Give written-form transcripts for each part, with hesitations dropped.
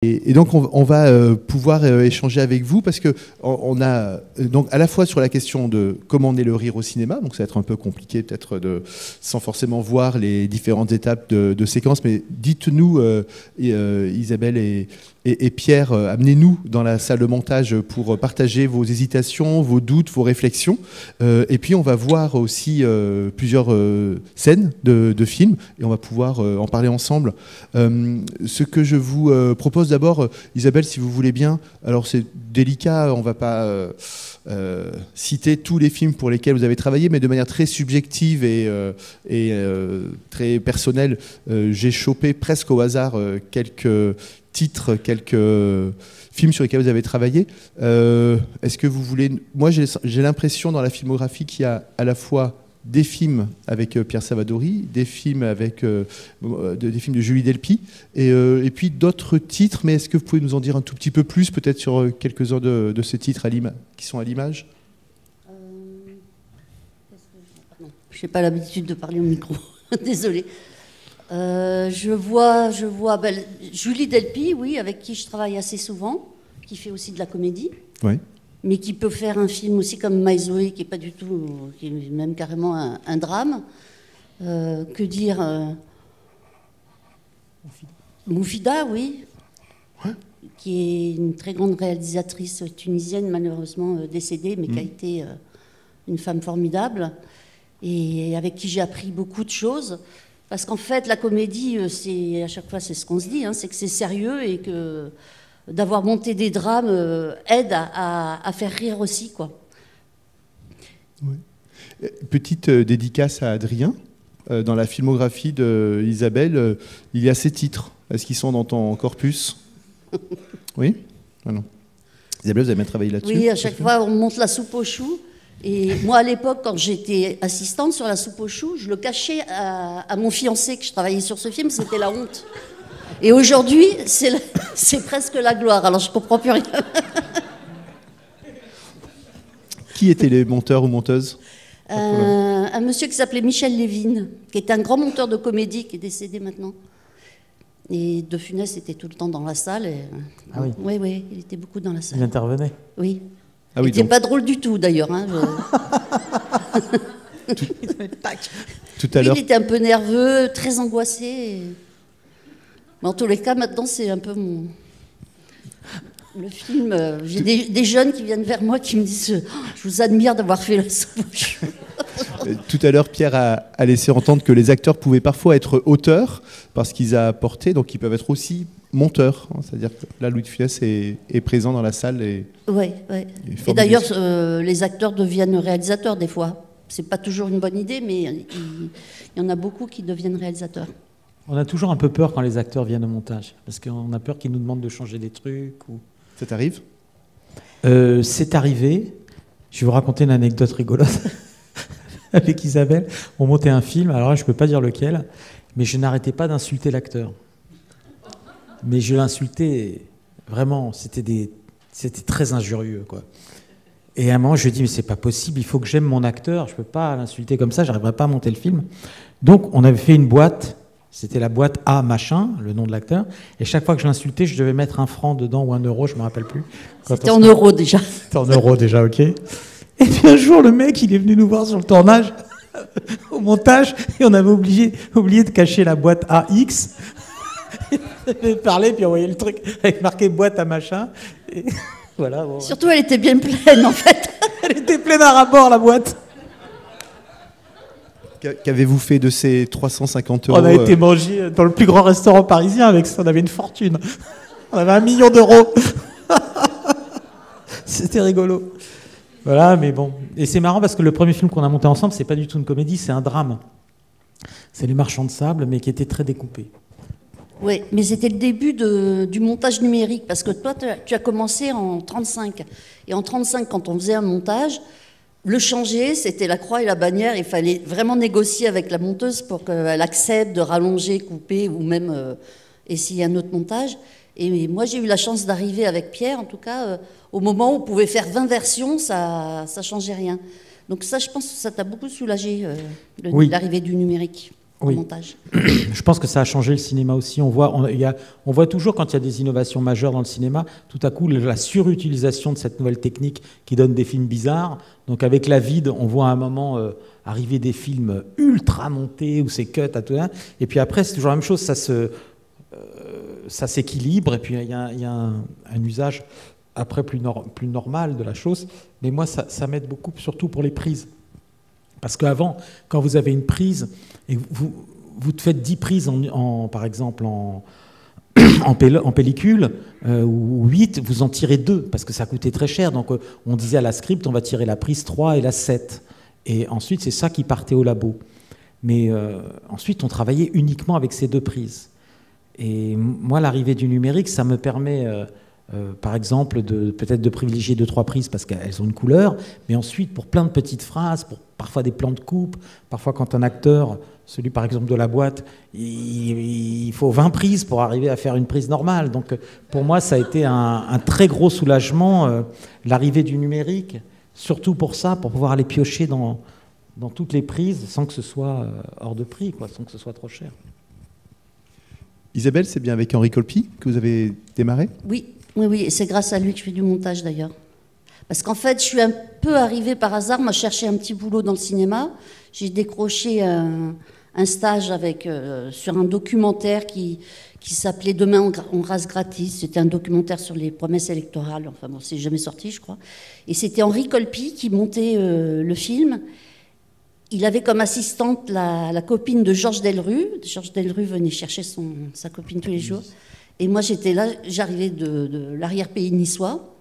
Et donc on va pouvoir échanger avec vous parce que on a donc à la fois sur la question de comment naît le rire au cinéma, donc ça va être un peu compliqué peut-être sans forcément voir les différentes étapes de séquence, mais dites-nous Isabelle et Pierre, amenez-nous dans la salle de montage pour partager vos hésitations, vos doutes, vos réflexions. Et puis on va voir aussi plusieurs scènes de films et on va pouvoir en parler ensemble. Ce que je vous propose d'abord, Isabelle, si vous voulez bien, alors c'est délicat, on ne va pas citer tous les films pour lesquels vous avez travaillé, mais de manière très subjective et très personnelle, j'ai chopé presque au hasard quelques titres, quelques films sur lesquels vous avez travaillé. Est-ce que vous voulez... Moi, j'ai l'impression dans la filmographie qu'il y a à la fois des films avec Pierre Savadori, des films avec des films de Julie Delpy, et puis d'autres titres. Mais est-ce que vous pouvez nous en dire un tout petit peu plus, peut-être sur quelques-uns de ces titres qui sont à l'image? Je n'ai pas l'habitude de parler au micro. Désolée. Je vois Julie Delpy, oui, avec qui je travaille assez souvent, qui fait aussi de la comédie. Oui. Mais qui peut faire un film aussi comme My Zoé, qui est pas du tout, qui est même carrément un drame. Que dire Moufida, oui, ouais. Qui est une très grande réalisatrice tunisienne, malheureusement décédée, mais qui a été une femme formidable, et avec qui j'ai appris beaucoup de choses. Parce qu'en fait, la comédie, à chaque fois, c'est ce qu'on se dit, hein, c'est que c'est sérieux et que d'avoir monté des drames aide à faire rire aussi, quoi. Oui. Petite dédicace à Adrien. Dans la filmographie d'Isabelle, il y a ces titres. Est-ce qu'ils sont dans ton corpus? Oui? Ah non. Isabelle, vous avez bien travaillé là-dessus? Oui, à chaque fois, on monte la soupe aux choux. Et moi, à l'époque, quand j'étais assistante sur la soupe aux choux, je le cachais à mon fiancé que je travaillais sur ce film, c'était la honte. Et aujourd'hui, c'est presque la gloire, alors je comprends plus rien. Qui étaient les monteurs ou monteuses? Un monsieur qui s'appelait Michel Lévin, qui était un grand monteur de comédie, qui est décédé maintenant. Et De Funès était tout le temps dans la salle. Ah oui. Oui, il était beaucoup dans la salle. Il intervenait. Oui. Ah oui, il n'était pas drôle du tout, d'ailleurs. Hein, Tout à l'heure. Il était un peu nerveux, très angoissé. Mais en tous les cas, maintenant, c'est un peu le film. J'ai des jeunes qui viennent vers moi qui me disent je vous admire d'avoir fait la soupe aux choux. Tout à l'heure, Pierre a laissé entendre que les acteurs pouvaient parfois être auteurs parce qu'ils apportaient, donc ils peuvent être aussi monteurs. C'est-à-dire que là, Louis de Funès est présent dans la salle. Oui. Et d'ailleurs, les acteurs deviennent réalisateurs des fois. C'est pas toujours une bonne idée, mais il y en a beaucoup qui deviennent réalisateurs. On a toujours un peu peur quand les acteurs viennent au montage, parce qu'on a peur qu'ils nous demandent de changer des trucs. Ça t'arrive? C'est arrivé. Je vais vous raconter une anecdote rigolote. Avec Isabelle, on montait un film, alors là, je ne peux pas dire lequel, mais je n'arrêtais pas d'insulter l'acteur. Mais je l'insultais vraiment, c'était très injurieux, quoi. Et à un moment, je lui ai dit, mais c'est pas possible, il faut que j'aime mon acteur, je ne peux pas l'insulter comme ça, j'arriverai pas à monter le film. Donc, on avait fait une boîte, c'était la boîte A machin, le nom de l'acteur, et chaque fois que je l'insultais, je devais mettre 1 franc dedans ou 1 euro, je ne me rappelle plus. C'était en euros déjà. C'était en euros déjà, ok. Et puis un jour, le mec, il est venu nous voir sur le tournage, au montage, et on avait oublié de cacher la boîte AX. Il avait parlé, puis envoyé le truc avec marqué boîte à machin. Et voilà, bon. Surtout, elle était bien pleine, en fait. Elle était pleine à rabord, la boîte. Qu'avez-vous fait de ces 350 euros? On a été manger dans le plus grand restaurant parisien avec ça, on avait une fortune. On avait 1 million d'euros. C'était rigolo. Voilà, mais bon. Et c'est marrant parce que le premier film qu'on a monté ensemble, c'est pas du tout une comédie, c'est un drame. C'est Les Marchands de Sable, mais qui était très découpé. Oui, mais c'était le début du montage numérique, parce que toi, tu as commencé en 35. Et en 35, quand on faisait un montage, le changer, c'était la croix et la bannière. Il fallait vraiment négocier avec la monteuse pour qu'elle accepte de rallonger, couper, ou même essayer un autre montage. Et moi, j'ai eu la chance d'arriver avec Pierre, en tout cas, au moment où on pouvait faire 20 versions, ça changeait rien. Donc ça, je pense que ça t'a beaucoup soulagé, oui. l'arrivée du numérique. Oui. montage. Je pense que ça a changé le cinéma aussi. On voit toujours quand il y a des innovations majeures dans le cinéma, tout à coup la surutilisation de cette nouvelle technique qui donne des films bizarres. Donc avec La Vide, on voit à un moment arriver des films ultra montés où c'est cut à tout ça. Et puis après, c'est toujours la même chose. Ça s'équilibre et puis il y a un usage après plus normal de la chose. Mais moi, ça m'aide beaucoup, surtout pour les prises. Parce qu'avant, quand vous avez une prise et vous te faites 10 prises, par exemple, en pellicule, ou 8, vous en tirez 2, parce que ça coûtait très cher. Donc on disait à la script, on va tirer la prise 3 et la 7. Et ensuite, c'est ça qui partait au labo. Mais ensuite, on travaillait uniquement avec ces 2 prises. Et moi, l'arrivée du numérique, ça me permet... par exemple, peut-être de privilégier 2-3 prises parce qu'elles ont une couleur, mais ensuite, pour plein de petites phrases, pour parfois des plans de coupe, parfois quand un acteur, celui par exemple de La Boîte, il faut 20 prises pour arriver à faire une prise normale. Donc pour moi, ça a été un très gros soulagement, l'arrivée du numérique, surtout pour ça, pour pouvoir aller piocher dans toutes les prises sans que ce soit hors de prix, sans que ce soit trop cher. Isabelle, c'est bien avec Henri Colpi que vous avez démarré ? Oui, et c'est grâce à lui que je fais du montage d'ailleurs. Parce qu'en fait, je suis un peu arrivée par hasard. Moi, je cherchais un petit boulot dans le cinéma. J'ai décroché un stage sur un documentaire qui s'appelait Demain on rase gratis. C'était un documentaire sur les promesses électorales. Enfin bon, c'est jamais sorti, je crois. Et c'était Henri Colpi qui montait le film. Il avait comme assistante la copine de Georges Delrue. Georges Delrue venait chercher sa copine tous les jours. Et moi, j'étais là, j'arrivais de l'arrière-pays niçois.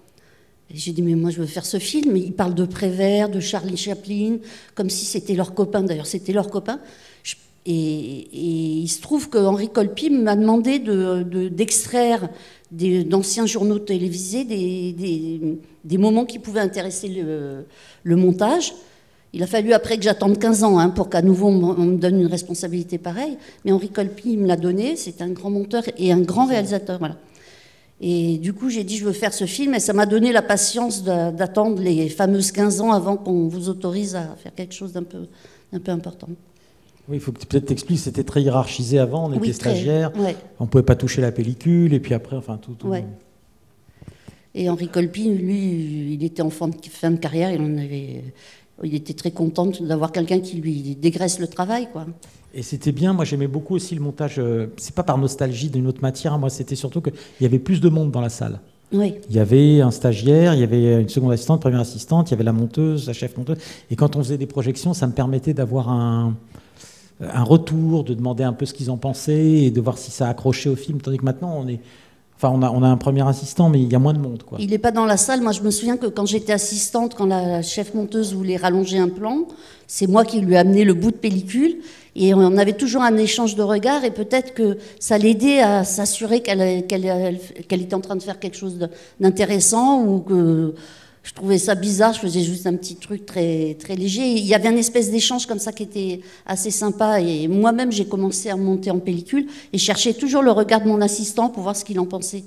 Et j'ai dit, mais moi, je veux faire ce film. Il parle de Prévert, de Charlie Chaplin, comme si c'était leur copain. D'ailleurs, c'était leur copain. Et il se trouve que Henri Colpi m'a demandé d'extraire d'anciens journaux télévisés des moments qui pouvaient intéresser le montage. Il a fallu après que j'attende 15 ans pour qu'à nouveau on me donne une responsabilité pareille. Mais Henri Colpi me l'a donné. C'est un grand monteur et un grand réalisateur. Voilà. Et du coup, j'ai dit, je veux faire ce film. Et ça m'a donné la patience d'attendre les fameuses 15 ans avant qu'on vous autorise à faire quelque chose d'un peu important. Oui, il faut que tu peut-être t'expliques, c'était très hiérarchisé avant, on était stagiaires, ouais. On ne pouvait pas toucher la pellicule, et puis après, enfin tout. Ouais. Et Henri Colpi, lui, il était en fin de carrière, il était très content d'avoir quelqu'un qui lui dégraisse le travail, quoi. Et c'était bien, moi j'aimais beaucoup aussi le montage, c'est pas par nostalgie d'une autre matière, moi c'était surtout qu'il y avait plus de monde dans la salle. Oui. Il y avait un stagiaire, il y avait une seconde assistante, une première assistante, il y avait la monteuse, la chef monteuse, et quand on faisait des projections, ça me permettait d'avoir un retour, de demander un peu ce qu'ils en pensaient, et de voir si ça accrochait au film, tandis que maintenant on a un premier assistant, mais il y a moins de monde, quoi. Il n'est pas dans la salle. Moi, je me souviens que quand j'étais assistante, quand la chef monteuse voulait rallonger un plan, c'est moi qui lui ai amené le bout de pellicule. Et on avait toujours un échange de regards. Et peut-être que ça l'aidait à s'assurer qu'elle était en train de faire quelque chose d'intéressant, ou que je trouvais ça bizarre. Je faisais juste un petit truc très, très léger. Et il y avait une espèce d'échange comme ça qui était assez sympa. Et moi-même, j'ai commencé à monter en pellicule et cherchais toujours le regard de mon assistant pour voir ce qu'il en pensait.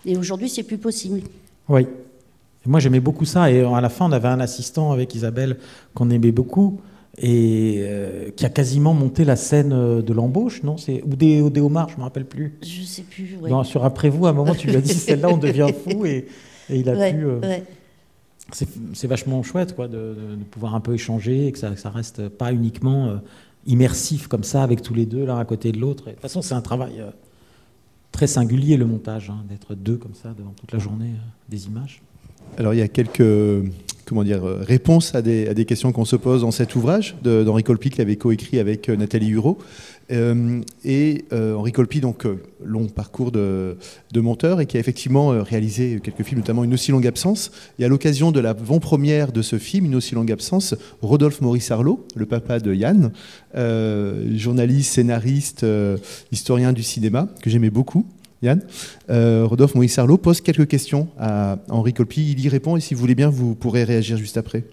Et aujourd'hui, c'est plus possible. Oui. Et moi, j'aimais beaucoup ça. Et à la fin, on avait un assistant avec Isabelle qu'on aimait beaucoup et qui a quasiment monté la scène de l'embauche, non ? Ou des homards, je ne me rappelle plus. Je ne sais plus, ouais. Non, sur Après vous, à un moment, tu lui as dit, celle-là, on devient fou. Et il a pu... Ouais. C'est vachement chouette, quoi, de pouvoir un peu échanger et que ça reste pas uniquement immersif comme ça, avec tous les deux l'un à côté de l'autre. De toute façon, c'est un travail très singulier, le montage, d'être deux comme ça devant toute la journée des images. Alors, il y a quelques réponses à des questions qu'on se pose dans cet ouvrage d'Henri Colpi, qu'il avait coécrit avec Nathalie Hurault. Henri Colpi, donc long parcours de monteur, et qui a effectivement réalisé quelques films, notamment Une aussi longue absence. Et à l'occasion de l'avant-première de ce film, Une aussi longue absence, Rodolphe Maurice Arlot, le papa de Yann, journaliste, scénariste, historien du cinéma, que j'aimais beaucoup, Yann, Rodolphe Maurice Arlot pose quelques questions à Henri Colpi. Il y répond, et si vous voulez bien, vous pourrez réagir juste après.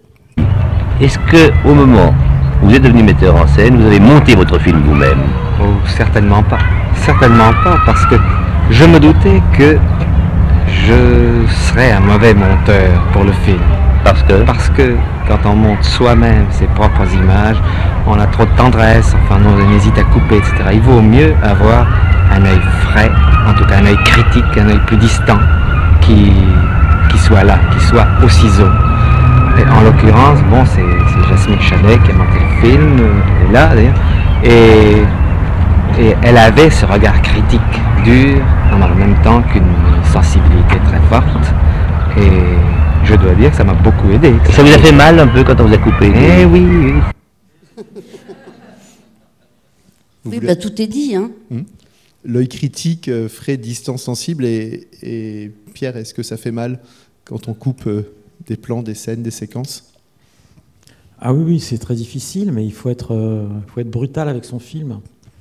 Est-ce qu'au moment où vous êtes devenu metteur en scène, vous avez monté votre film vous-même ? Oh, certainement pas. Certainement pas, parce que je me doutais que je serais un mauvais monteur pour le film. Parce que quand on monte soi-même ses propres images, on a trop de tendresse, enfin on hésite à couper, etc. Il vaut mieux avoir un œil frais, en tout cas un œil critique, un œil plus distant, qui soit là, qui soit au ciseau. Et en l'occurrence, bon, c'est Jasmine Chalet qui a monté le film, elle est là d'ailleurs, et elle avait ce regard critique, dur, en même temps qu'une sensibilité très forte. Et je dois dire que ça m'a beaucoup aidé. Ça vous a fait mal un peu quand on vous a coupé? Eh oui, oui. Oui, bah, tout est dit. Hein. L'œil critique, frais, distant, sensible. Et Pierre, est-ce que ça fait mal quand on coupe des plans, des scènes, des séquences? Ah oui, oui, c'est très difficile, mais il faut être brutal avec son film.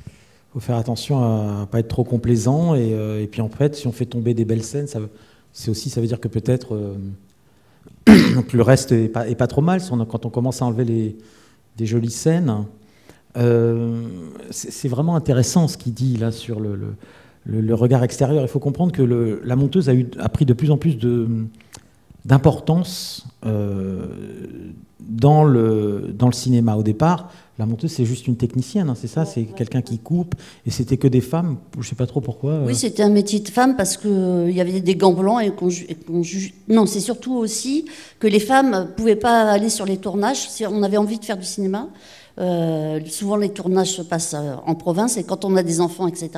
Il faut faire attention à ne pas être trop complaisant. Et puis en fait, si on fait tomber des belles scènes, ça veut dire que peut-être que le reste est pas trop mal. Quand on commence à enlever des jolies scènes, c'est vraiment intéressant ce qu'il dit là sur le regard extérieur. Il faut comprendre que la monteuse a pris de plus en plus d'importance dans le cinéma. Au départ, la monteuse, c'est juste une technicienne, hein, c'est ça, c'est quelqu'un qui coupe, et c'était que des femmes, je ne sais pas trop pourquoi. Oui, c'était un métier de femme parce qu'il y avait des gants blancs et Non, c'est surtout aussi que les femmes ne pouvaient pas aller sur les tournages si on avait envie de faire du cinéma. Souvent, les tournages se passent en province, et quand on a des enfants, etc.,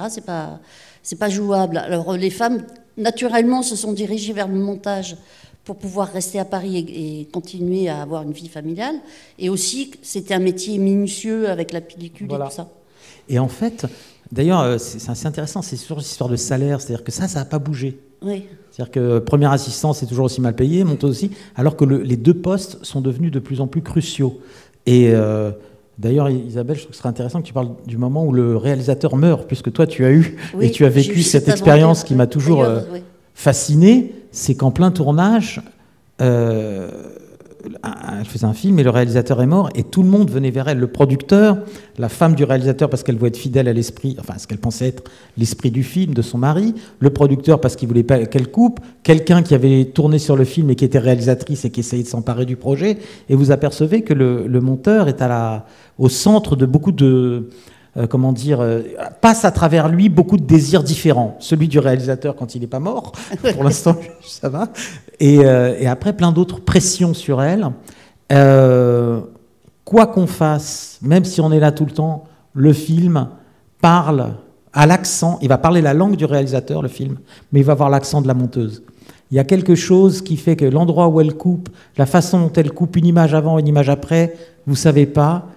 c'est pas jouable. Alors, les femmes, naturellement, se sont dirigées vers le montage pour pouvoir rester à Paris et continuer à avoir une vie familiale. Et aussi, c'était un métier minutieux avec la pellicule et tout ça. Et en fait, d'ailleurs, c'est assez intéressant, c'est sur l'histoire de salaire, c'est-à-dire que ça n'a pas bougé. Oui. C'est-à-dire que premier assistant, c'est toujours aussi mal payé, monteuse aussi, alors que les deux postes sont devenus de plus en plus cruciaux. Et d'ailleurs, Isabelle, je trouve que ce serait intéressant que tu parles du moment où le réalisateur meurt, puisque toi, tu as eu et tu as vécu cette expérience qui m'a toujours fasciné. C'est qu'en plein tournage, elle faisait un film et le réalisateur est mort et tout le monde venait vers elle. Le producteur, la femme du réalisateur parce qu'elle voulait être fidèle à l'esprit, enfin ce qu'elle pensait être l'esprit du film de son mari, le producteur parce qu'il voulait pas qu'elle coupe, quelqu'un qui avait tourné sur le film et qui était réalisatrice et qui essayait de s'emparer du projet. Et vous apercevez que le monteur est au centre de beaucoup de... passe à travers lui beaucoup de désirs différents. Celui du réalisateur quand il n'est pas mort, pour l'instant ça va, et après plein d'autres pressions sur elle. Quoi qu'on fasse, même si on est là tout le temps, le film parle à l'accent, il va parler la langue du réalisateur, le film, mais il va avoir l'accent de la monteuse. Il y a quelque chose qui fait que l'endroit où elle coupe, la façon dont elle coupe une image avant, une image après, vous ne savez pas,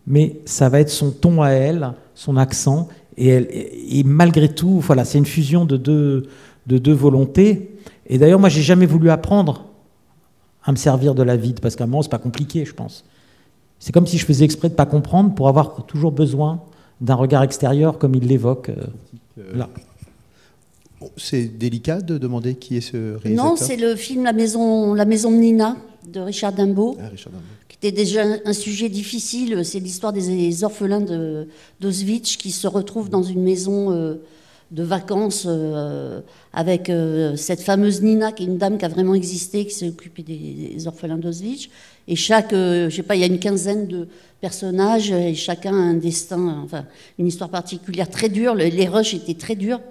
mais ça va être son ton à elle, son accent, et malgré tout, voilà, c'est une fusion de deux volontés. Et d'ailleurs, moi, j'ai jamais voulu apprendre à me servir de la vide, parce qu'à un moment, c'est pas compliqué, je pense. C'est comme si je faisais exprès de pas comprendre pour avoir toujours besoin d'un regard extérieur, comme il l'évoque là. C'est délicat de demander qui est ce réalisateur. Non, c'est le film La maison de Nina de Richard Dimbaud. Ah, Richard Dimbaud. Qui était déjà un sujet difficile. C'est l'histoire des orphelins d'Auschwitz qui se retrouvent dans une maison de vacances avec cette fameuse Nina, qui est une dame qui a vraiment existé, qui s'est occupée des orphelins d'Auschwitz. Et je sais pas, il y a une quinzaine de personnages et chacun a un destin, enfin, une histoire particulière très dure. Les rushs étaient très durs.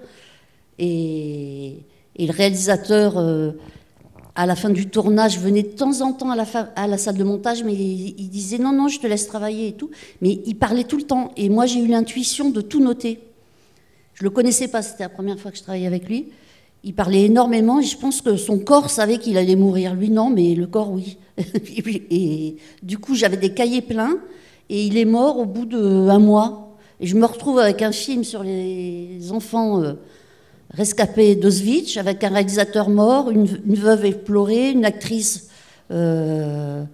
Et le réalisateur, à la fin du tournage, venait de temps en temps à la salle de montage, mais il disait non, je te laisse travailler et tout. Mais il parlait tout le temps. Et moi, j'ai eu l'intuition de tout noter. Je le connaissais pas, c'était la première fois que je travaillais avec lui. Il parlait énormément et je pense que son corps savait qu'il allait mourir. Lui, non, mais le corps, oui. Et du coup, j'avais des cahiers pleins et il est mort au bout d'1 mois. Et je me retrouve avec un film sur les enfants rescapés d'Auschwitz, avec un réalisateur mort, une veuve éplorée, une actrice pas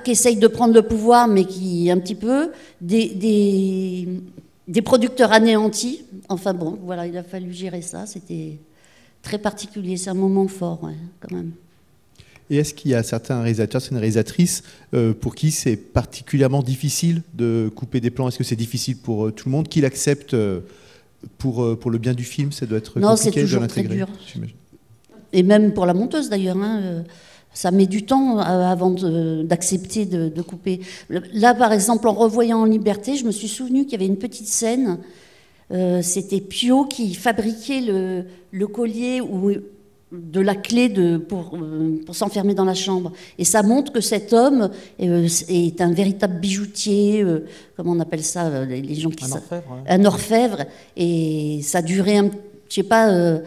qui essaye de prendre le pouvoir, mais qui un petit peu, des producteurs anéantis. Enfin bon, voilà, il a fallu gérer ça. C'était très particulier, c'est un moment fort, ouais, quand même. Et est-ce qu'il y a certains réalisateurs, certaines réalisatrices pour qui c'est particulièrement difficile de couper des plans? Est-ce que c'est difficile pour tout le monde? Qu'il accepte pour le bien du film, ça doit être compliqué de l'intégrer? Non, c'est toujours très dur. Et même pour la monteuse d'ailleurs. Ça met du temps avant d'accepter de couper. Là, par exemple, en revoyant En Liberté, je me suis souvenu qu'il y avait une petite scène. C'était Pio qui fabriquait le collier ou de la clé pour s'enfermer dans la chambre. Et ça montre que cet homme est un véritable bijoutier, comment on appelle ça, les gens qui... Un orfèvre. Ouais. Un orfèvre. Et ça durait, je sais pas,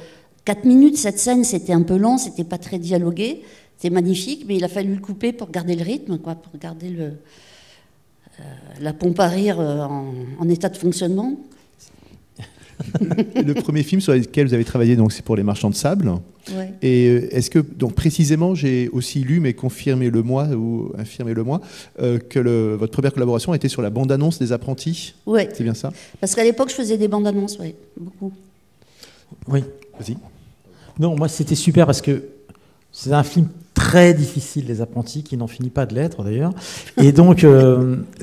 4 minutes, cette scène. C'était un peu lent, c'était pas très dialogué. C'était magnifique, mais il a fallu le couper pour garder le rythme, quoi, pour garder la pompe à rire en état de fonctionnement. Le premier film sur lequel vous avez travaillé, donc, c'est pour Les Marchands de Sable. Ouais. Et est-ce que, donc précisément, j'ai aussi lu, mais confirmez-le-moi ou infirmez-le-moi, que votre première collaboration était sur la bande-annonce des Apprentis. Ouais. C'est bien ça? Parce qu'à l'époque, je faisais des bandes annonces, ouais, beaucoup. Oui. Vas-y. Non, moi c'était super parce que c'est un film très difficile, Les Apprentis, qui n'en finit pas de l'être d'ailleurs. Et donc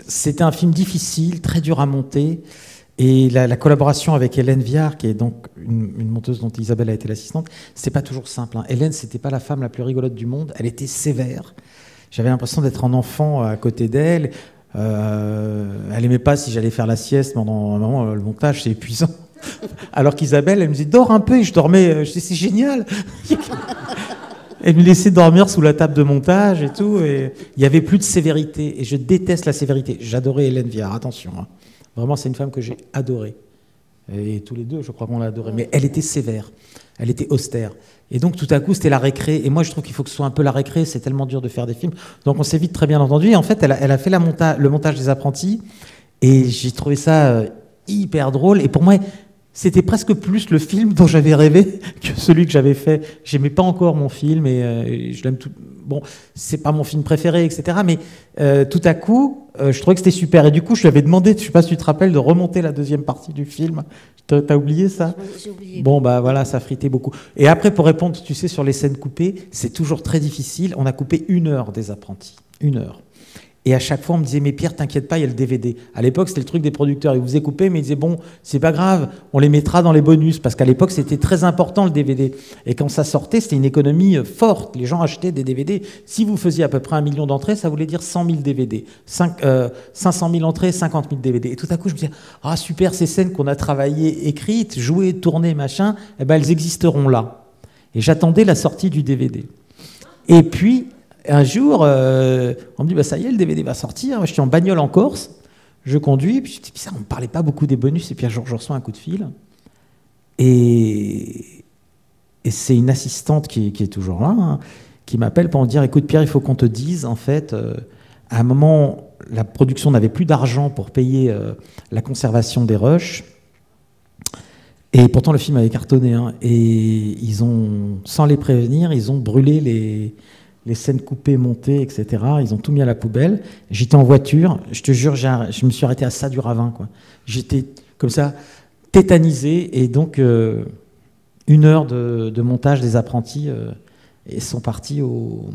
c'était un film difficile, très dur à monter. Et la collaboration avec Hélène Viard, qui est donc une monteuse dont Isabelle a été l'assistante, c'est pas toujours simple. Hein. Hélène, c'était pas la femme la plus rigolote du monde. Elle était sévère. J'avais l'impression d'être un enfant à côté d'elle. Elle aimait pas si j'allais faire la sieste pendant un moment. Le montage, c'est épuisant. Alors qu'Isabelle, elle me disait dors un peu, et je dormais. Je disais c'est génial. Elle me laissait dormir sous la table de montage et tout. Et il y avait plus de sévérité. Et je déteste la sévérité. J'adorais Hélène Viard. Attention. Hein. Vraiment, c'est une femme que j'ai adorée. Et tous les deux, je crois qu'on l'a adorée. Mais elle était sévère. Elle était austère. Et donc, tout à coup, c'était la récré. Et moi, je trouve qu'il faut que ce soit un peu la récré. C'est tellement dur de faire des films. Donc, on s'est vite très bien entendu. Et en fait, elle a fait le montage des Apprentis. Et j'ai trouvé ça hyper drôle. Et pour moi, c'était presque plus le film dont j'avais rêvé que celui que j'avais fait. J'aimais pas encore mon film et je l'aime tout. Bon, c'est pas mon film préféré, etc. Mais tout à coup, je trouvais que c'était super. Et du coup, je lui avais demandé, je sais pas si tu te rappelles, de remonter la deuxième partie du film. T'as oublié ça? J'ai oublié. Bon, bah voilà, ça fritait beaucoup. Et après, pour répondre, tu sais, sur les scènes coupées, c'est toujours très difficile. On a coupé 1 heure des Apprentis. 1 heure. Et à chaque fois, on me disait, mais Pierre, t'inquiète pas, il y a le DVD. À l'époque, c'était le truc des producteurs. Ils vous faisaient couper, mais ils disaient, bon, c'est pas grave, on les mettra dans les bonus. Parce qu'à l'époque, c'était très important, le DVD. Et quand ça sortait, c'était une économie forte. Les gens achetaient des DVD. Si vous faisiez à peu près 1 million d'entrées, ça voulait dire 100 000 DVD. 500 000 entrées, 50 000 DVD. Et tout à coup, je me disais, ah, super, ces scènes qu'on a travaillées, écrites, jouées, tournées, machin, eh ben, elles existeront là. Et j'attendais la sortie du DVD. Et puis, un jour, on me dit, bah, ça y est, le DVD va sortir. Je suis en bagnole en Corse, je conduis, puis je dis, ça, on ne parlait pas beaucoup des bonus, et puis un jour, je reçois un coup de fil. Et c'est une assistante qui est toujours là, hein, qui m'appelle pour me dire, écoute Pierre, il faut qu'on te dise, en fait, à un moment, la production n'avait plus d'argent pour payer la conservation des rushs. Et pourtant, le film avait cartonné. Hein, et ils ont, sans les prévenir, ils ont brûlé les scènes coupées, montées, etc. Ils ont tout mis à la poubelle. J'étais en voiture, je te jure, je me suis arrêté à ça du ravin, quoi. J'étais comme ça, tétanisé. Et donc, 1 heure de montage des Apprentis et sont partis au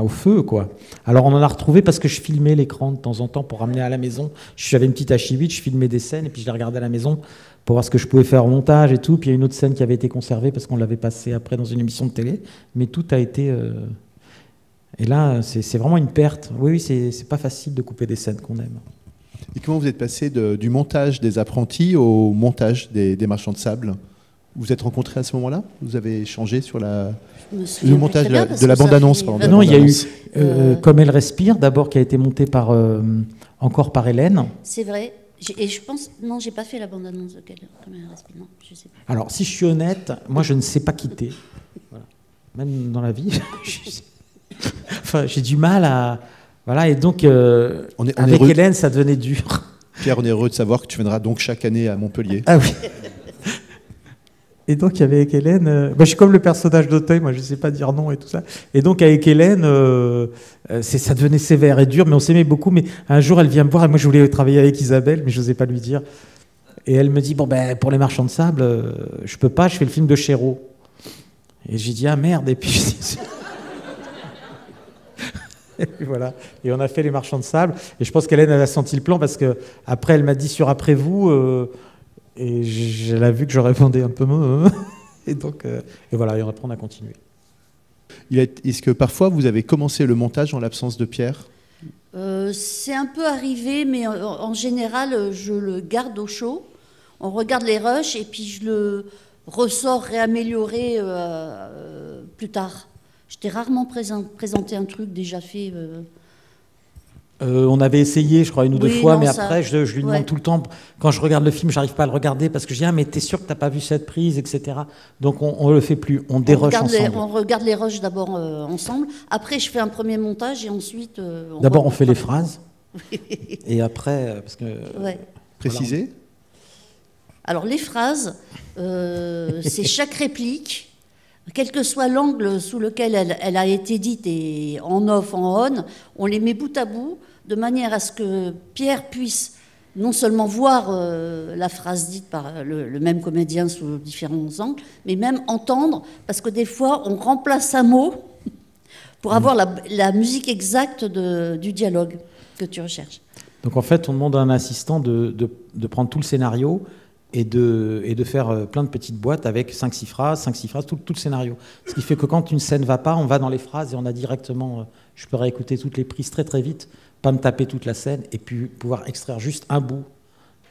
feu, quoi. Alors, on en a retrouvé parce que je filmais l'écran de temps en temps pour ramener à la maison. J'avais une petite H8, je filmais des scènes et puis je les regardais à la maison pour voir ce que je pouvais faire au montage et tout. Puis il y a une autre scène qui avait été conservée parce qu'on l'avait passée après dans une émission de télé. Mais tout a été... Et là, c'est vraiment une perte. Oui, c'est pas facile de couper des scènes qu'on aime. Et comment vous êtes passé du montage des Apprentis au montage des Marchands de Sable? Vous vous êtes rencontrés à ce moment-là? Vous avez échangé sur le montage de la bande-annonce, pardon. Non, il y a eu Comme elle respire, d'abord, qui a été monté encore par Hélène. C'est vrai. Et je pense... Non, j'ai pas fait la bande-annonce de Comme elle respire. Non, je sais pas. Alors, si je suis honnête, moi, je ne sais pas quitter. Voilà. Même dans la vie. Enfin, j'ai du mal à... Voilà, et donc, avec Hélène, ça devenait dur. Pierre, on est heureux de savoir que tu viendras donc chaque année à Montpellier. Ah oui. Et donc, avec Hélène, je suis comme le personnage d'Auteuil, moi, je ne sais pas dire non et tout ça. Et donc, avec Hélène, ça devenait sévère et dur, mais on s'aimait beaucoup. Mais un jour, elle vient me voir, et moi, je voulais travailler avec Isabelle, mais je n'osais pas lui dire. Et elle me dit, bon, pour les Marchands de Sable, je peux pas, je fais le film de Chéreau. Et j'ai dit, ah merde, et puis... Et puis voilà. Et on a fait les Marchands de Sable. Et je pense qu'Hélène, elle a senti le plan, parce qu'après, elle m'a dit, sur Après vous... et elle a vu que je répondais un peu et donc et voilà, et après on a continué. Est-ce que parfois vous avez commencé le montage en l'absence de Pierre ? C'est un peu arrivé, mais en général, je le garde au chaud. On regarde les rushs et puis je le ressors réamélioré plus tard. Je t'ai rarement présenté un truc déjà fait. On avait essayé, je crois, une ou deux fois, mais après, je lui demande ouais. tout le temps, quand je regarde le film, j'arrive pas à le regarder parce que je dis, ah, mais t'es sûr que t'as pas vu cette prise, etc. Donc on le fait plus, on dérush ensemble. On regarde les rushs d'abord ensemble. Après, je fais un premier montage et ensuite. D'abord, on fait les phrases. Et après, parce que. Ouais. Préciser. Voilà. Alors, les phrases, c'est chaque réplique, quel que soit l'angle sous lequel elle a été dite, et en off, en on, on les met bout à bout, de manière à ce que Pierre puisse non seulement voir la phrase dite par le même comédien sous différents angles, mais même entendre, parce que des fois, on remplace un mot pour avoir la musique exacte du dialogue que tu recherches. Donc en fait, on demande à un assistant de prendre tout le scénario et de faire plein de petites boîtes avec 5-6 phrases, tout le scénario. Ce qui fait que quand une scène ne va pas, on va dans les phrases et on a directement... je peux réécouter toutes les prises très très vite, pas me taper toute la scène et puis pouvoir extraire juste un bout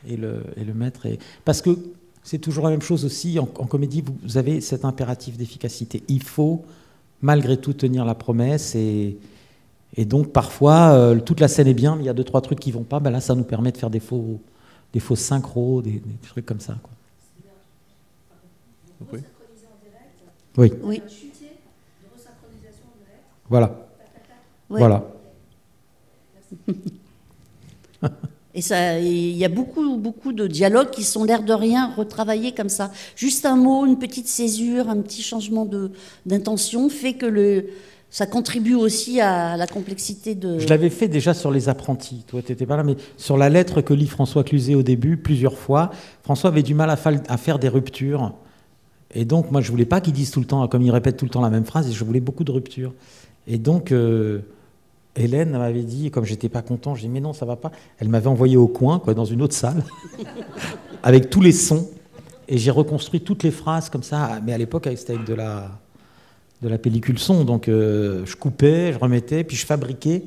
et le mettre. Parce que c'est toujours la même chose aussi, en comédie, vous avez cet impératif d'efficacité. Il faut malgré tout tenir la promesse et donc parfois, toute la scène est bien, mais il y a 2-3 trucs qui ne vont pas, ben là ça nous permet de faire des faux synchros, des trucs comme ça, quoi. Oui. Oui. Oui. Voilà. Ouais. Voilà. Et il y a beaucoup de dialogues qui sont l'air de rien retravaillés comme ça. Juste un mot, une petite césure, un petit changement d'intention fait que ça contribue aussi à la complexité de... Je l'avais fait déjà sur Les Apprentis, toi tu n'étais pas là, mais sur la lettre que lit François Cluzet au début, plusieurs fois, François avait du mal à faire des ruptures. Et donc moi je voulais pas qu'il dise tout le temps, comme il répète tout le temps la même phrase, et je voulais beaucoup de ruptures. Et donc Hélène m'avait dit, comme j'étais pas content, je dis mais non ça va pas, elle m'avait envoyé au coin, quoi, dans une autre salle, avec tous les sons, et j'ai reconstruit toutes les phrases comme ça, mais à l'époque c'était avec de la pellicule son, donc je coupais, je remettais, puis je fabriquais,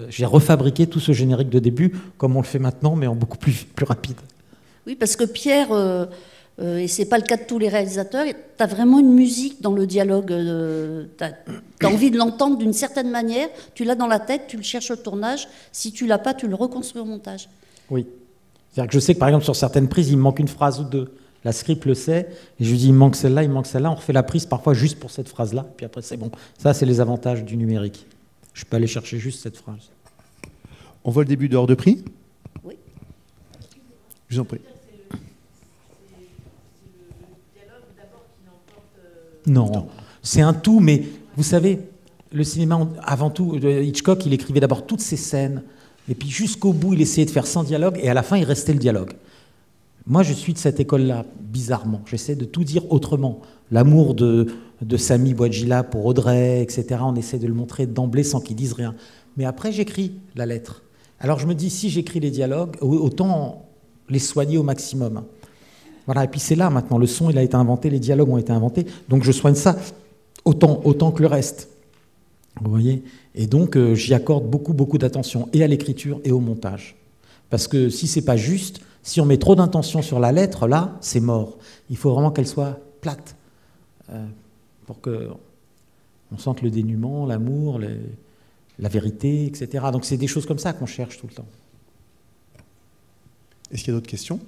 j'ai refabriqué tout ce générique de début, comme on le fait maintenant, mais en beaucoup plus rapide. Oui, parce que Pierre, et c'est pas le cas de tous les réalisateurs, tu as vraiment une musique dans le dialogue, tu as envie de l'entendre d'une certaine manière, tu l'as dans la tête, tu le cherches au tournage, si tu l'as pas, tu le reconstruis au montage. Oui, c'est-à-dire que je sais que par exemple sur certaines prises, il me manque une phrase ou deux. La script le sait, et je lui dis il me manque celle-là, on refait la prise parfois juste pour cette phrase-là, puis après c'est bon. Ça, c'est les avantages du numérique. Je peux aller chercher juste cette phrase. On voit le début de Hors de prix ? Oui. Je vous en prie. Non, c'est un tout, mais vous savez, le cinéma, avant tout, Hitchcock, il écrivait d'abord toutes ses scènes, et puis jusqu'au bout, il essayait de faire sans dialogue, et à la fin, il restait le dialogue. Moi, je suis de cette école-là, bizarrement. J'essaie de tout dire autrement. L'amour de Samy Bouadjila pour Audrey, etc., on essaie de le montrer d'emblée sans qu'il dise rien. Mais après, j'écris la lettre. Alors, je me dis, si j'écris les dialogues, autant les soigner au maximum. Voilà, et puis c'est là, maintenant, le son, il a été inventé, les dialogues ont été inventés, donc je soigne ça autant que le reste. Vous voyez ? Et donc, j'y accorde beaucoup d'attention, et à l'écriture et au montage. Parce que si c'est pas juste... Si on met trop d'intention sur la lettre, là, c'est mort. Il faut vraiment qu'elle soit plate pour qu'on sente le dénuement, l'amour, la vérité, etc. Donc c'est des choses comme ça qu'on cherche tout le temps. Est-ce qu'il y a d'autres questions ?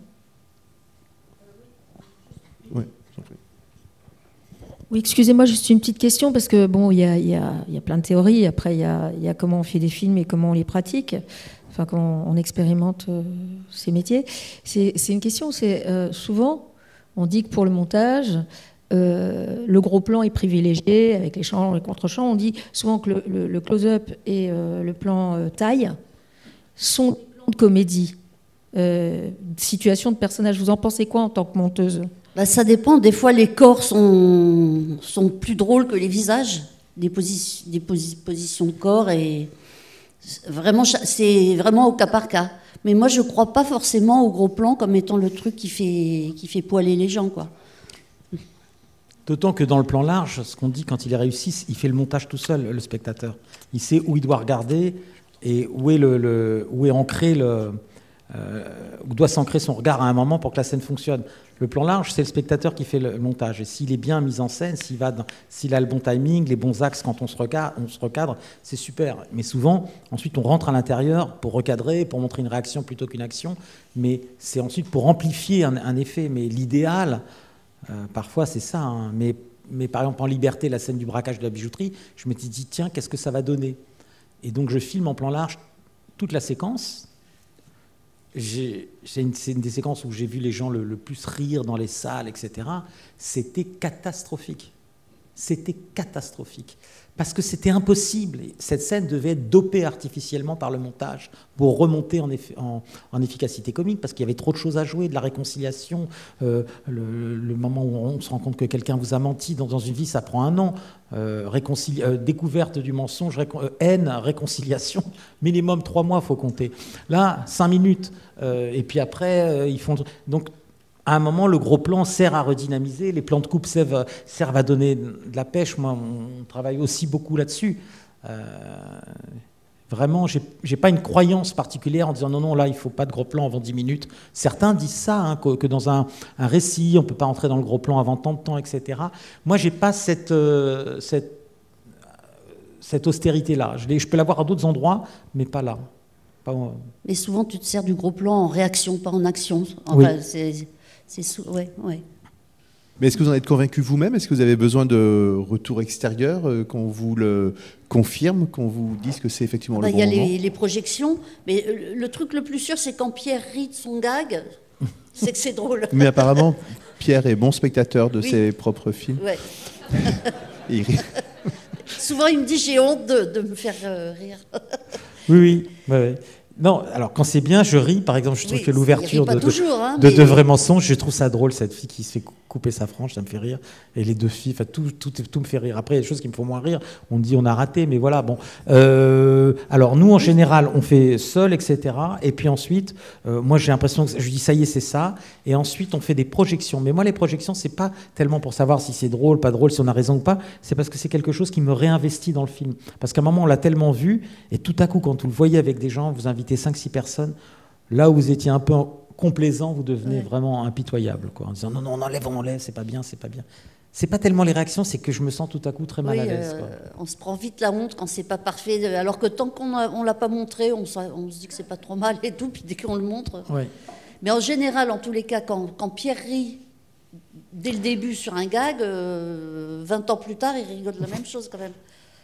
Oui, j'en prie. Oui, excusez-moi, juste une petite question, parce que bon, il y a plein de théories. Après, il y a comment on fait des films et comment on les pratique. Enfin, quand on expérimente ces métiers. C'est une question, souvent, on dit que pour le montage, le gros plan est privilégié, avec les champs, les contre-champs. On dit souvent que le close-up et le plan taille sont des plans de comédie, situation de personnage. Vous en pensez quoi en tant que monteuse ? Bah, ça dépend. Des fois, les corps sont plus drôles que les visages, des positions de corps et... Vraiment, c'est vraiment au cas par cas. Mais moi, je ne crois pas forcément au gros plan comme étant le truc qui fait poiler les gens, quoi. D'autant que dans le plan large, ce qu'on dit quand il est réussi, il fait le montage tout seul, le spectateur. Il sait où il doit regarder et où est ancré où doit s'ancrer son regard à un moment pour que la scène fonctionne. Le plan large, c'est le spectateur qui fait le montage. Et s'il est bien mis en scène, s'il a le bon timing, les bons axes quand on se recadre, c'est super. Mais souvent, ensuite, on rentre à l'intérieur pour recadrer, pour montrer une réaction plutôt qu'une action. Mais c'est ensuite pour amplifier un effet. Mais l'idéal, parfois, c'est ça. Hein. Mais par exemple, en Liberté, la scène du braquage de la bijouterie, je me suis dit, tiens, qu'est-ce que ça va donner? Et donc, je filme en plan large toute la séquence. C'est une des séquences où j'ai vu les gens le plus rire dans les salles, etc. C'était catastrophique. C'était catastrophique. Parce que c'était impossible. Cette scène devait être dopée artificiellement par le montage pour remonter en efficacité comique, parce qu'il y avait trop de choses à jouer, de la réconciliation, le moment où on se rend compte que quelqu'un vous a menti dans une vie, ça prend un an. Découverte du mensonge, haine, réconciliation, minimum 3 mois, il faut compter. Là, 5 minutes. Et puis après, ils font... Donc, à un moment, le gros plan sert à redynamiser, les plans de coupe servent à donner de la pêche. Moi, on travaille aussi beaucoup là-dessus. Vraiment, j'ai pas une croyance particulière en disant non, là, il faut pas de gros plan avant 10 minutes. Certains disent ça, hein, que dans un récit, on peut pas entrer dans le gros plan avant tant de temps, etc. Moi, j'ai pas cette austérité-là. Je peux l'avoir à d'autres endroits, mais pas là. Mais souvent, tu te sers du gros plan en réaction, pas en action. Enfin, oui. Ouais. Mais est-ce que vous en êtes convaincu vous-même? Est-ce que vous avez besoin de retour extérieur, qu'on vous le confirme, qu'on vous dise que c'est effectivement le bon moment? Il y a les projections, mais le truc le plus sûr, c'est quand Pierre rit de son gag, c'est que c'est drôle. Mais apparemment, Pierre est bon spectateur de ses propres films. Ouais. Il rit. Souvent, il me dit j'ai honte de me faire rire. Oui. Non, alors quand c'est bien, je ris. Par exemple, je trouve que l'ouverture de Vrai Mensonge, je trouve ça drôle, cette fille qui se fait couper sa frange, ça me fait rire. Et les deux filles, tout me fait rire. Après, il y a des choses qui me font moins rire. On dit on a raté, mais voilà. Bon. Alors nous, en général, on fait seul, etc. Et puis ensuite, moi, j'ai l'impression que je dis ça y est, c'est ça. Et ensuite, on fait des projections. Mais moi, les projections, c'est pas tellement pour savoir si c'est drôle, pas drôle, si on a raison ou pas. C'est parce que c'est quelque chose qui me réinvestit dans le film. Parce qu'à un moment, on l'a tellement vu, et tout à coup, quand vous le voyez avec des gens, vous invitez 5-6 personnes, là où vous étiez un peu complaisant, vous devenez vraiment impitoyable, quoi, en disant non, on enlève, c'est pas bien. C'est pas tellement les réactions, c'est que je me sens tout à coup très mal à l'aise. On se prend vite la honte quand c'est pas parfait, alors que tant qu'on l'a pas montré, on se dit que c'est pas trop mal et tout, puis dès qu'on le montre. Ouais. Mais en général, en tous les cas, quand Pierre rit dès le début sur un gag, 20 ans plus tard, il rigole de la même chose quand même.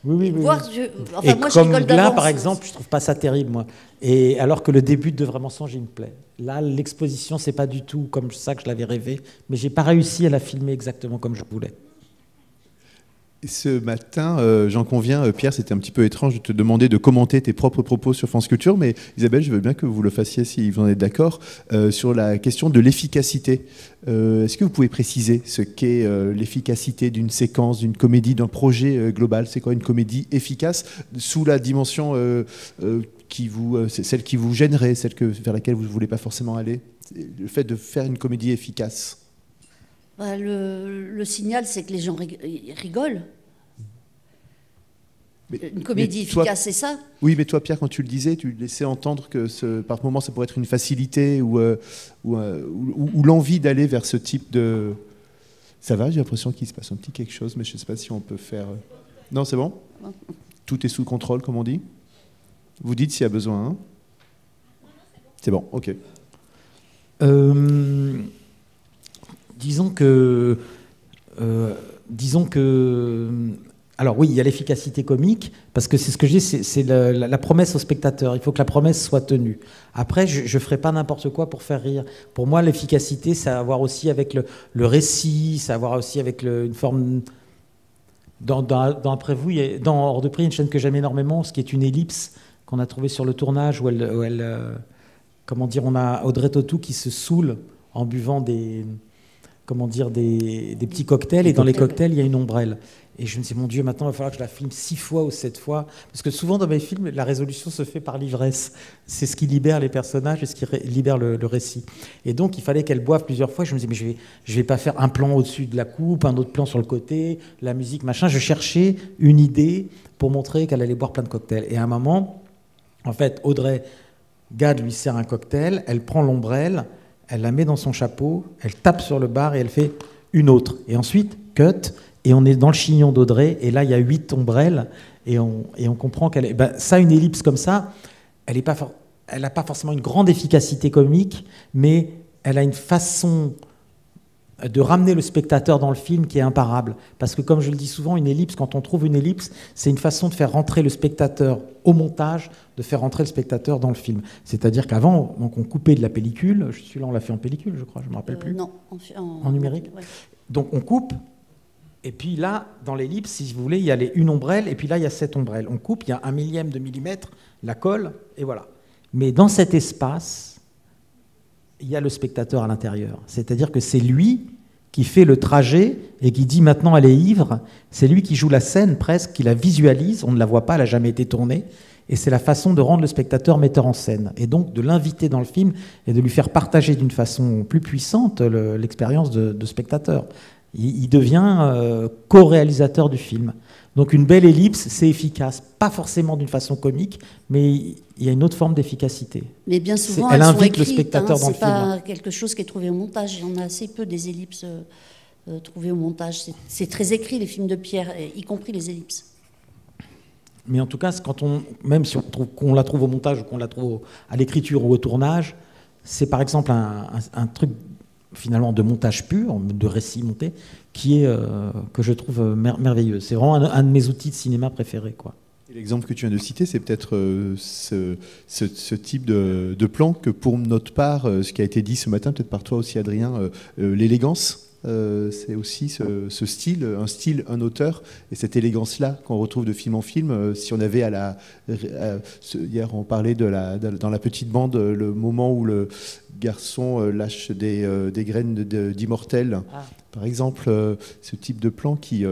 Oui. Moi, je rigole d'avance. Là, par exemple, je trouve pas ça terrible, moi. Et alors que le début de Vrai Mensonge, il me plaît. Là, l'exposition, c'est pas du tout comme ça que je l'avais rêvé, mais j'ai pas réussi à la filmer exactement comme je voulais. Ce matin, j'en conviens, Pierre, c'était un petit peu étrange de te demander de commenter tes propres propos sur France Culture, mais Isabelle, je veux bien que vous le fassiez si vous en êtes d'accord, sur la question de l'efficacité. Est-ce que vous pouvez préciser ce qu'est l'efficacité d'une séquence, d'une comédie, d'un projet global? C'est quoi une comédie efficace sous la dimension c'est celle qui vous gênerait, celle vers laquelle vous ne voulez pas forcément aller? Le fait de faire une comédie efficace. Le signal, c'est que les gens rigolent. Une comédie efficace, c'est ça? Oui, mais toi, Pierre, quand tu le disais, tu laissais entendre que par moment, ça pourrait être une facilité ou l'envie d'aller vers ce type de... Ça va, j'ai l'impression qu'il se passe un petit quelque chose, mais je ne sais pas si on peut faire... Non, c'est bon? Tout est sous contrôle, comme on dit? Vous dites s'il y a besoin, hein? C'est bon, ok. Disons que... Alors oui, il y a l'efficacité comique, parce que c'est ce que je dis, c'est la promesse au spectateur. Il faut que la promesse soit tenue. Après, je ne ferai pas n'importe quoi pour faire rire. Pour moi, l'efficacité, ça a à voir aussi avec le récit, ça a à voir aussi avec une forme... Dans Après vous, dans Hors de prix, une chaîne que j'aime énormément, ce qui est une ellipse qu'on a trouvée sur le tournage, où elle comment dire, on a Audrey Tautou qui se saoule en buvant des petits cocktails, et dans les cocktails, il y a une ombrelle. Et je me dis, mon Dieu, maintenant, il va falloir que je la filme 6 fois ou 7 fois. Parce que souvent, dans mes films, la résolution se fait par l'ivresse. C'est ce qui libère les personnages et ce qui libère le récit. Et donc, il fallait qu'elle boive plusieurs fois. Je me dis, mais je vais pas faire un plan au-dessus de la coupe, un autre plan sur le côté, la musique, machin. Je cherchais une idée pour montrer qu'elle allait boire plein de cocktails. Et à un moment, en fait, Audrey Gad lui sert un cocktail, elle prend l'ombrelle, elle la met dans son chapeau, elle tape sur le bar et elle fait une autre. Et ensuite, cut. Et on est dans le chignon d'Audrey, et là, il y a 8 ombrelles, et on comprend qu'elle est... ça, une ellipse comme ça, elle n'a pas forcément une grande efficacité comique, mais elle a une façon de ramener le spectateur dans le film qui est imparable. Parce que, comme je le dis souvent, une ellipse, quand on trouve une ellipse, c'est une façon de faire rentrer le spectateur au montage, de faire rentrer le spectateur dans le film. C'est-à-dire qu'avant, donc, on coupait de la pellicule, celui-là, on l'a fait en pellicule, je crois, je ne me rappelle plus. Non, en numérique. Ouais. Donc, on coupe. Et puis là, dans l'ellipse, si vous voulez, il y a une ombrelle, et puis là, il y a 7 ombrelles. On coupe, il y a 1 millième de millimètre, la colle, et voilà. Mais dans cet espace, il y a le spectateur à l'intérieur. C'est-à-dire que c'est lui qui fait le trajet et qui dit maintenant elle est ivre. C'est lui qui joue la scène presque, qui la visualise. On ne la voit pas, elle n'a jamais été tournée. Et c'est la façon de rendre le spectateur metteur en scène. Et donc de l'inviter dans le film et de lui faire partager d'une façon plus puissante l'expérience de spectateur. Il devient co-réalisateur du film. Donc une belle ellipse, c'est efficace. Pas forcément d'une façon comique, mais il y a une autre forme d'efficacité. Mais bien souvent, elle invite écrites, le spectateur dans le film. C'est pas quelque chose qui est trouvé au montage. Il y en a assez peu des ellipses trouvées au montage. C'est très écrit, les films de Pierre, y compris les ellipses. Mais en tout cas, même si qu'on la trouve au montage ou qu'on la trouve à l'écriture ou au tournage, c'est par exemple un truc finalement de montage pur, de récit monté, qui est que je trouve merveilleux. C'est vraiment un de mes outils de cinéma préférés, quoi. L'exemple que tu viens de citer, c'est peut-être ce type de plan que, pour notre part, ce qui a été dit ce matin, peut-être par toi aussi, Adrien, l'élégance. C'est aussi ce style, un auteur, et cette élégance-là qu'on retrouve de film en film. Si on avait hier on parlait dans la petite bande, le moment où le garçon lâche des graines d'immortel, par exemple, ce type de plan qui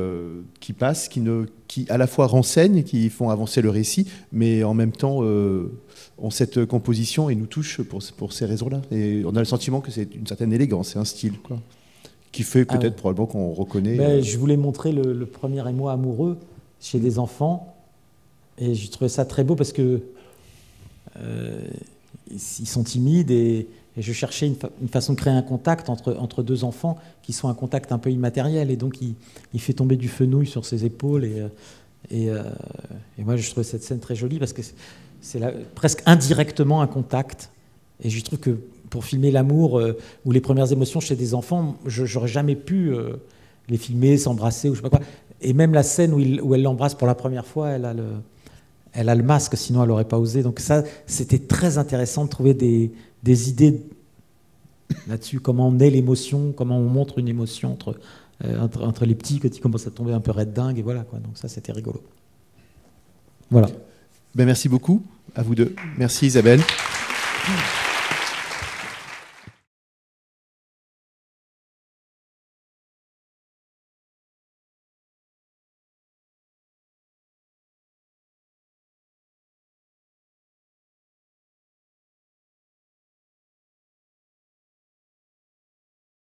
passe, qui à la fois renseigne, qui font avancer le récit, mais en même temps ont cette composition et nous touchent pour ces raisons-là. Et on a le sentiment que c'est une certaine élégance, c'est un style, quoi. Qui fait peut-être probablement qu'on reconnaît. Je voulais montrer le premier émoi amoureux chez des enfants, et j'ai trouvé ça très beau parce que ils sont timides, et je cherchais une façon de créer un contact entre deux enfants qui sont un contact un peu immatériel, et donc il fait tomber du fenouil sur ses épaules, et moi je trouvais cette scène très jolie parce que c'est presque indirectement un contact, et je trouve que pour filmer l'amour ou les premières émotions chez des enfants, j'aurais jamais pu les filmer, s'embrasser ou je sais pas quoi. Et même la scène où elle l'embrasse pour la première fois, elle a le masque, sinon elle n'aurait pas osé. Donc ça, c'était très intéressant de trouver des idées là-dessus, comment on est l'émotion, comment on montre une émotion entre les petits quand ils commencent à tomber un peu red dingue, et voilà, quoi. Donc ça, c'était rigolo. Voilà. Merci beaucoup à vous deux. Merci Isabelle.